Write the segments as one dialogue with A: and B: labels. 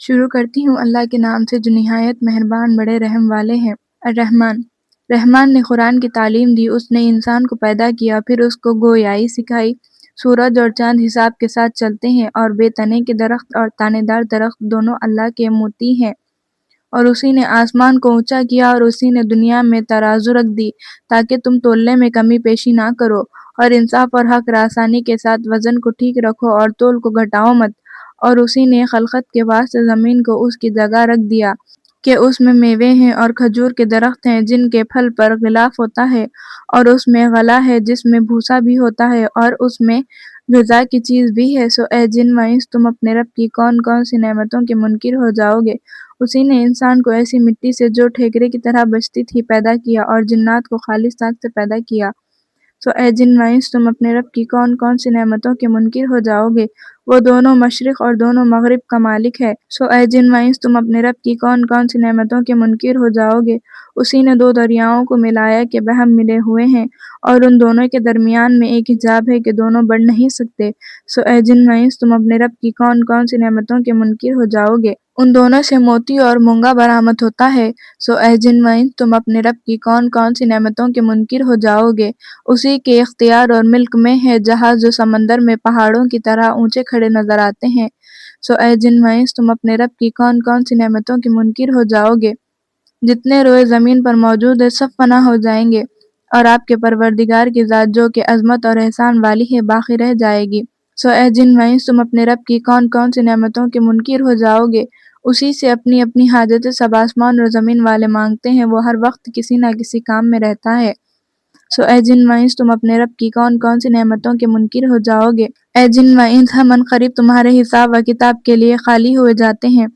A: شروع کرتی ہوں اللہ کے نام سے جو نہایت مہربان بڑے رحم والے ہیں۔ الرحمن۔ رحمان نے قرآن کی تعلیم دی، اس نے انسان کو پیدا کیا، پھر اس کو گویائی سکھائی۔ سورج اور چاند حساب کے ساتھ چلتے ہیں، اور بے تنے کے درخت اور تانے دار درخت دونوں اللہ کے موتی ہیں۔ اور اسی نے آسمان کو اونچا کیا، اور اسی نے دنیا میں ترازو رکھ دی تاکہ تم تولنے میں کمی پیشی نہ کرو، اور انصاف اور حق راسانی کے ساتھ وزن کو ٹھیک رکھو اور تول کو گھٹاؤ مت۔ اور اسی نے خلقت کے واسطے زمین کو اس کی جگہ رکھ دیا کہ اس میں میوے ہیں اور کھجور کے درخت ہیں جن کے پھل پر غلاف ہوتا ہے، اور اس میں غلہ ہے جس میں بھوسا بھی ہوتا ہے، اور اس میں غذا کی چیز بھی ہے۔ سو اے جن و انس، تم اپنے رب کی کون کون سی نعمتوں کے منکر ہو جاؤ گے؟ اسی نے انسان کو ایسی مٹی سے جو ٹھیکرے کی طرح بجتی تھی پیدا کیا، اور جنات کو خالص خاک سے پیدا کیا۔ سو اے جن و انس، تم اپنے رب کی کون کون سی نعمتوں کے منکر ہو جاؤ گے؟ وہ دونوں مشرق اور دونوں مغرب کا مالک ہے۔ سو اے جن و انس، تم اپنے رب کی کون کون سی نعمتوں کے منکر ہو جاؤ گے؟ اسی نے دو دریاؤں کو ملایا کہ بہم ملے ہوئے ہیں، اور ان دونوں کے درمیان میں ایک حجاب ہے کہ دونوں بڑھ نہیں سکتے۔ سو اے جن و انس، تم اپنے رب کی کون کون سی نعمتوں کے منکر ہو جاؤ گے؟ ان دونوں سے موتی اور مونگا برآمد ہوتا ہے۔ سو اے جن و انس، تم اپنے رب کی کون کون سی نعمتوں کے منکر ہو جاؤ گے؟ اسی کے اختیار اور ملک میں ہے جہاز جو سمندر میں پہاڑوں کی طرح اونچے کھڑے نظر آتے ہیں۔ سو اے جن و انس، تم اپنے رب کی کون کون سی نعمتوں کے منکر ہو جاؤ گے؟ جتنے روئے زمین پر موجود ہے سب فنا ہو جائیں گے، اور آپ کے پروردگار کی ذات جو کہ عظمت اور احسان والی ہے باقی رہ جائے گی۔ سو اے جن و انس، تم اپنے رب کی کون کون سی نعمتوں کے منکر ہو جاؤ گے؟ اسی سے اپنی اپنی حاجتیں سب آسمان اور زمین والے مانگتے ہیں، وہ ہر وقت کسی نہ کسی کام میں رہتا ہے۔ سو اے جن و انس، تم اپنے رب کی کون کون سی نعمتوں کے منکر ہو جاؤ گے؟ اے جن و انس، ہم عنقریب تمہارے حساب و کتاب کے لیے خالی ہوئے جاتے ہیں۔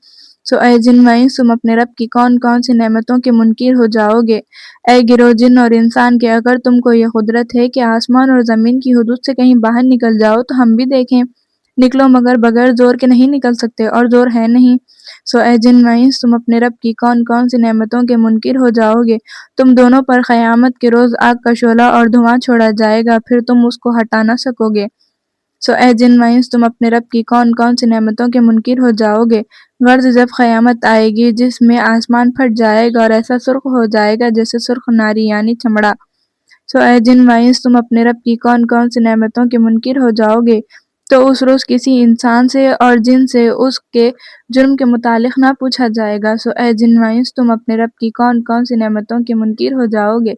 A: سو اے جن و انس، تم اپنے رب کی کون کون سی نعمتوں کے منکر ہو جاؤ گے؟ اے گروہ جن اور انسان کے، اگر تم کو یہ قدرت ہے کہ آسمان اور زمین کی حدود سے کہیں باہر نکل جاؤ تو ہم بھی دیکھیں۔ نکلو، مگر بغیر زور کے نہیں نکل سکتے، اور زور ہے نہیں۔ سو اے جن و انس، تم اپنے رب کی کون کون سی نعمتوں کے منکر ہو جاؤ گے؟ تم دونوں پر قیامت کے روز آگ کا شعلہ اور دھواں چھوڑا جائے گا، پھر تم اس کو ہٹا نہ سکو گے۔ سو اے جن و انس، تم اپنے رب کی کون کون سی نعمتوں کے منکر ہو جاؤ گے؟ غرض جب قیامت آئے گی جس میں آسمان پھٹ جائے گا اور ایسا سرخ ہو جائے گا جیسے سرخ ناری یعنی چمڑا۔ سو اے جن و انس، تم اپنے رب کی کون کون سی نعمتوں کے منکر ہو جاؤ گے؟ تو اس روز کسی انسان سے اور جن سے اس کے جرم کے متعلق نہ پوچھا جائے گا۔ سو اے جن و انس، تم اپنے رب کی کون کون سی نعمتوں کے منکر ہو جاؤ گے؟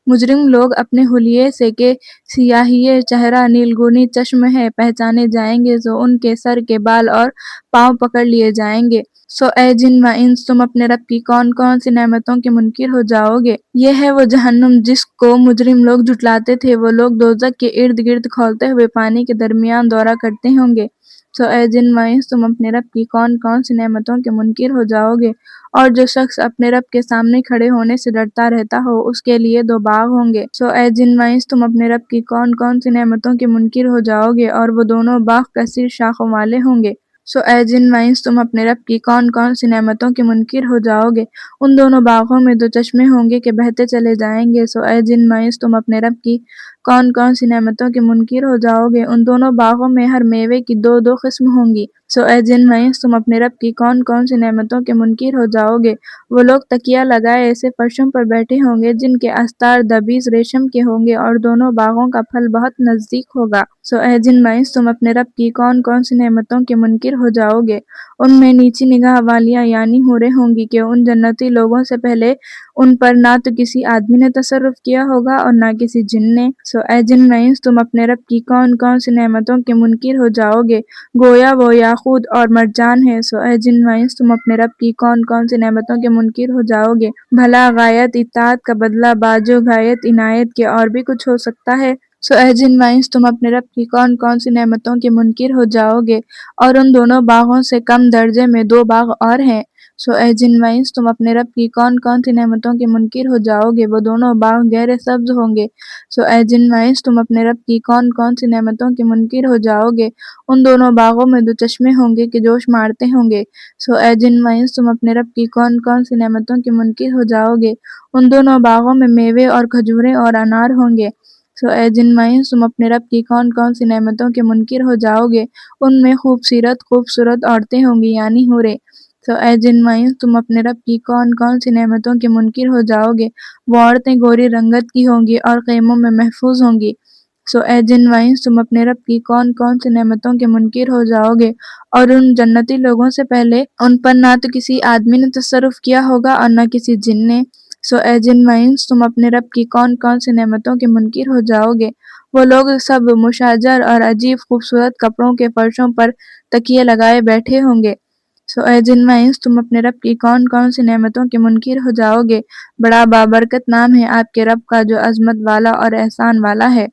A: مجرم لوگ اپنے حلیے سے کہ سیاہی چہرہ نیلگونی چشم ہے پہچانے جائیں گے، تو ان کے سر کے بال اور پاؤں پکڑ لیے جائیں گے۔ سو اے جن و انس، تم اپنے رب کی کون کون سی نعمتوں کے منکر ہو جاؤ گے؟ یہ ہے وہ جہنم جس کو مجرم لوگ جھٹلاتے تھے، وہ لوگ دوزخ کے ارد گرد کھولتے ہوئے پانی کے درمیان دورہ کرتے ہوں گے۔ سو اے جن و انس، تم اپنے رب کی کون کون سی نعمتوں کے منکر ہو جاؤ گے؟ اور جو شخص اپنے رب کے سامنے کھڑے ہونے سے ڈرتا رہتا ہو اس کے لیے دو باغ ہوں گے۔ سو اے جن و انس، تم اپنے رب کی کون کون سی نعمتوں کے منکر ہو جاؤ گے؟ اور وہ دونوں باغ کثیر شاخوں والے ہوں گے۔ سو اے جن و انس، تم اپنے رب کی کون کون سی نعمتوں کے منکر ہو جاؤ گے؟ ان دونوں باغوں میں دو چشمے ہوں گے کہ بہتے چلے جائیں گے۔ سو اے جن و انس، تم اپنے رب کی کون کون سی نعمتوں کے منکر ہو جاؤ گے؟ ان دونوں باغوں میں ہر میوے کی دو دو قسم ہوں گی۔ سو اے جن و انس، تم اپنے رب کی کون کون سی نعمتوں کے منکر ہو جاؤ گے؟ وہ لوگ تکیہ لگائے ایسے فرشوں پر بیٹھے ہوں گے جن کے استار دبیض ریشم کے ہوں گے، اور دونوں باغوں کا پھل بہت نزدیک ہوگا۔ سو اے جن و انس، تم اپنے رب کی کون کون سی نعمتوں کے منکر ہو جاؤ گے؟ ان میں نیچی نگاہ والیاں یعنی حوریں ہوں گی کہ ان جنتی لوگوں سے پہلے ان پر نہ تو کسی آدمی نے تصرف کیا ہوگا اور نہ کسی جن نے۔ سو اے جن و انس، تم اپنے رب کی کون کون سی نعمتوں کے منکر ہو جاؤ گے؟ گویا وہ یاقوت اور مرجان ہے۔ سو اے جن و انس، تم اپنے رب کی کون کون سی نعمتوں کے منکر ہو جاؤ گے؟ بھلا غایت اطاعت کا بدلہ باجو غایت عنایت کے اور بھی کچھ ہو سکتا ہے؟ سو اے جن و انس، تم اپنے رب کی کون کون سی نعمتوں کے منکر ہو جاؤ گے؟ اور ان دونوں باغوں سے کم درجے میں دو باغ اور ہیں۔ سو اے جن و انس، تم اپنے رب کی کون کون سی نعمتوں کے منکر ہو جاؤ گے؟ وہ دونوں باغ گہرے سبز ہوں گے۔ سو اے جن و انس، تم اپنے رب کی کون کون سی نعمتوں کے منکر ہو جاؤ گے؟ ان دونوں باغوں میں دو چشمے ہوں گے کہ جوش مارتے ہوں گے۔ سو اے جن و انس، تم اپنے رب کی کون کون سی نعمتوں کے منکر ہو جاؤ گے؟ ان دونوں باغوں میں میوے اور کھجوریں اور انار ہوں گے۔ سو اے جن و انس، تم اپنے رب کی کون کون سی نعمتوں کے منکر ہو جاؤ گے؟ ان میں خوبصورت عورتیں ہوں گی یعنی حوریں۔ اے جن مایوس تم اپنے رب کی کون کون سی نعمتوں کے منکر ہو جاؤ گے۔ وہ عورتیں گوری رنگت کی ہوں گی اور خیموں میں محفوظ ہوں گی۔ اے جن مایوس تم اپنے رب کی کون کون سی نعمتوں کے منکر ہو جاؤ گے، اور ان جنتی لوگوں سے پہلے ان پر نہ تو کسی آدمی نے تصرف کیا ہوگا اور نہ کسی جن نے۔ اے جن مایوس تم اپنے رب کی کون کون سی نعمتوں کے منکر ہو جاؤ گے۔ وہ لوگ سب مشاجر اور عجیب خوبصورت کپڑوں کے فرشوں پر تکیے لگائے بیٹھے ہوں گے۔ اے جن مایوس تم اپنے رب کی کون کون سی نعمتوں کے منکر ہو جاؤ گے۔ بڑا بابرکت نام ہے آپ کے رب کا جو عظمت والا اور احسان والا ہے۔